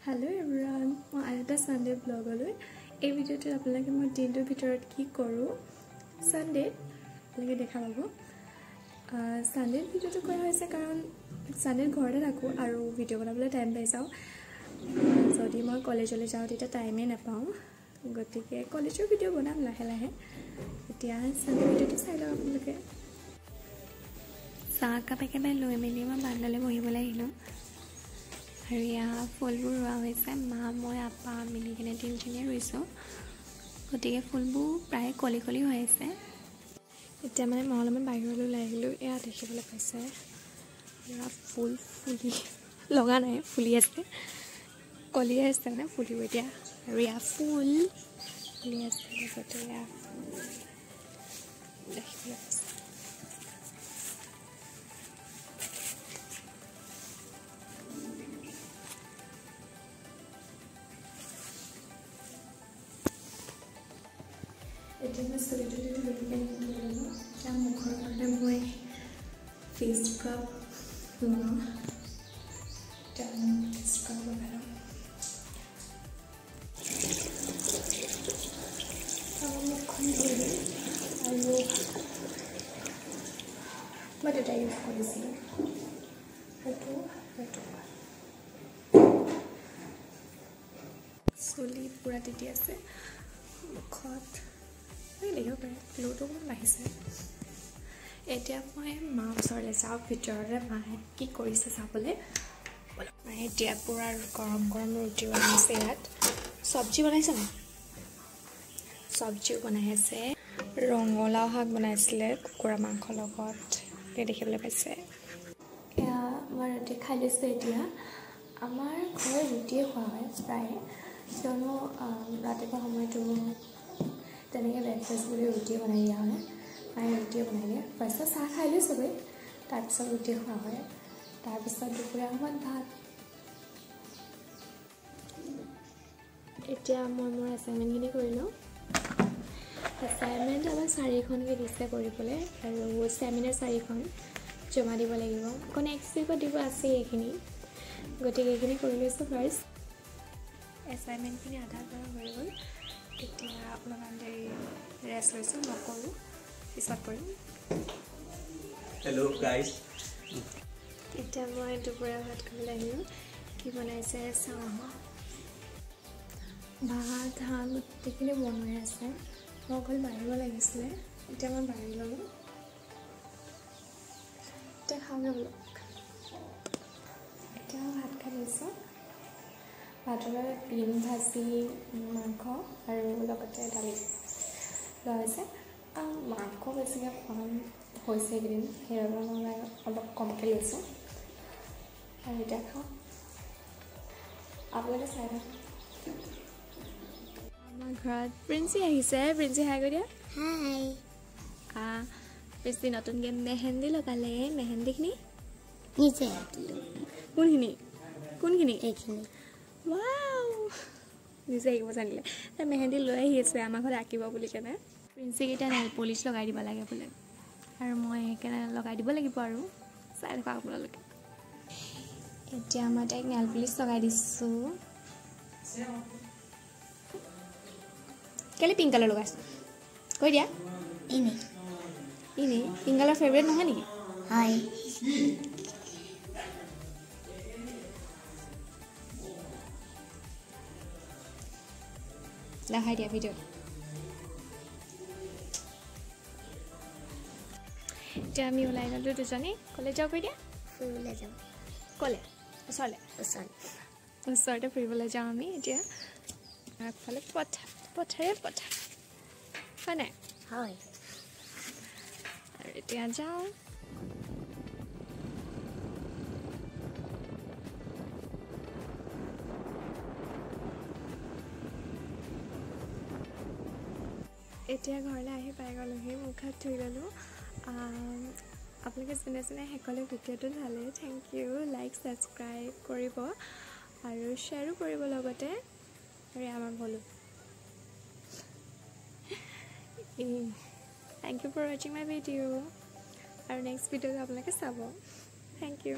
Hello everyone, মই আইতা Sunday ব্লগলৈ এই ভিডিওতে আপোনালোকে মই দিনটোৰ ভিতৰত কি কৰোঁ সানডে আপোনালোকে দেখা পাব সানডে ভিডিওটো কৰা হৈছে কাৰণ সানডে ঘৰতে থাকোঁ আৰু ভিডিও বনাবলৈ টাইম পাই যাওঁ যদি মই কলেজলৈ যাওঁ তেতিয়া টাইমে নাপাওঁ গতিকে কলেজৰ ভিডিও বনাম লাহে লাহে এতিয়া সানডে ভিডিওটো চাই লওক আপোনালোকে চাহ কাপ একেবাৰে লৈ মেলি মই বাৰান্দালৈ বহিবলৈ আহিলোঁ আৰু ইয়াৰ ফুলবোৰ ৰোৱা হৈছে মা মই আপা মিলি কিনে তিনিজনীয়ে ৰুইছোঁ গতিকে ফুলবোৰ প্ৰায় কলি কলি হৈ আছে এতিয়া মানে মই অলপমান বাহিৰলৈ ওলাই আহিলোঁ এয়া দেখিবলৈ পাইছে এয়া ফুল ফুলি লগা নাই ফুলি আছে কলিয়ে আছে মানে ফুলিব এতিয়া আৰু এয়া ফুল ফুলি আছে তাৰপিছতে এয়া দেখিবলৈ পাইছে এতিয়া মই চুলিটো ধুনীয়াকৈ লগালোঁ এতিয়া মুখৰ কাৰণে মই ফেচ স্ক্ৰাব লগাওঁ এতিয়া ফেচ স্ক্ৰাব লগালোঁ মুখখন ধুই আৰু মই দুটা ইউজ কৰিছিলোঁ সেইটো চুলি পূৰা তিতি আছে মুখত দেখিব পাৰে গ্ল'টো অকণমান বাঢ়িছে এতিয়া মই মা ওচৰলৈ যাওঁ ভিতৰতে মায়ে কি কৰিছে চাবলৈ মায়ে এতিয়া পূৰা গৰম গৰম ৰুটি বনাইছে ইয়াত চব্জি বনাইছে নাই চব্জিও বনাই আছে ৰঙালাও শাক বনাইছিলে কুকুৰা মাংসৰ লগত দেখিবলৈ পাইছে এয়া মই ৰুটি খাই লৈছোঁ এতিয়া আমাৰ ঘৰত ৰুটিয়ে খোৱা হয় প্ৰায় কিয়নো ৰাতিপুৱা সময়টো তেনেকৈ ব্ৰেকফাষ্ট বুলি ৰুটি বনাই দিয়া হয় মায়ে ৰুটিয়ে বনাই দিয়ে ফাৰ্ষ্টত চাহ খাই লৈ চবেই তাৰপিছত ৰুটি খোৱা হয় তাৰপিছত দুপৰীয়া সময়ত ভাত এতিয়া মই মোৰ এছাইনমেণ্টখিনি কৰি লওঁ এছাইনমেণ্ট আমাক 4খনকৈ দিছে কৰিবলৈ আৰু ছেমিনাৰ 4খন জমা দিব লাগিব আকৌ নেক্সট উইকত দিব আছে এইখিনি গতিকে এইখিনি কৰি লৈছোঁ ফাৰ্ষ্ট এছাইনমেণ্টখিনি আধা কৰা হৈ গ'ল এতিয়া অলপমান দেৰি ৰেষ্ট লৈছোঁ নকৰোঁ পিছত কৰিম হেল্ল' গাইজ এতিয়া মই দুপৰীয়া ভাত খাবলৈ আহিলোঁ কি বনাইছে চাওঁ ভাত হাঁহ গোটেইখিনি বনাই আছে মই অকল বাঢ়িব লাগিছিলে এতিয়া মই বাঢ়ি ল'লোঁ এতিয়া খাওঁগৈ বোলো এতিয়া ভাত খাই লৈছোঁ ভাতৰ লগত বিন ভাজি মাংস আৰু লগতে দালি লোৱা হৈছে মাংস বেছিকৈ খোৱা হৈছে এইকেইদিন সেইবাবে মই অলপ কমকৈ লৈছোঁ আৰু এতিয়া খাওঁ আপোনালোকে চাই থাকক আমাৰ ঘৰত প্ৰিন্সি আহিছে প্ৰিন্সি হাই কৰি দিয়া হাই প্ৰিন্সি নতুনকৈ মেহেন্দি লগালে মেহেন্দিখিনি নিজে আঁকিলোঁ কোনখিনি এইখিনি ৱাও নিজে আঁকিব জানিলে তাই মেহেন্দি লৈ আহি আছে আমাৰ ঘৰত আঁকিব বুলি কেনে প্ৰিন্সিকেইটা নেল পলিচ লগাই দিব লাগে বোলে আৰু মই সেইকাৰণে লগাই দিব লাগিব আৰু চাই থাকক আপোনালোকে এতিয়া মই তাইক নেল পলিচ লগাই দিছোঁ কেলৈ পিংক কালাৰ লগাইছোঁ কৈ দিয়া এনেই পিংক কালাৰ ফেভৰেট নহয় নেকি হয় দেখাই দিয়া ভিডিঅ'ত এতিয়া আমি ওলাই গ'লোঁ দুজনী ক'লে যাওঁ কৈ দিয়া ফুৰিবলৈ যাওঁ ক'লে ওচৰলৈ ওচৰতে ফুৰিবলৈ যাওঁ আমি এতিয়া আগফালে পথাৰে হয় নাই হয় আৰু এতিয়া যাওঁ এতিয়া ঘৰলৈ আহি পাই গ'লোহি মুখ হাত ধুই ল'লোঁ আপোনালোকে যোনে শেষলৈ ভিডিঅ'টো চালে থেংক ইউ লাইক ছাবস্ক্ৰাইব কৰিব আৰু শ্বেয়াৰো কৰিব লগতে আৰু আমাৰ বলো থেংক ইউ ফৰ ৱাচিং মাই ভিডিঅ' আৰু নেক্সট ভিডিঅ'টো আপোনালোকে চাব থেংক ইউ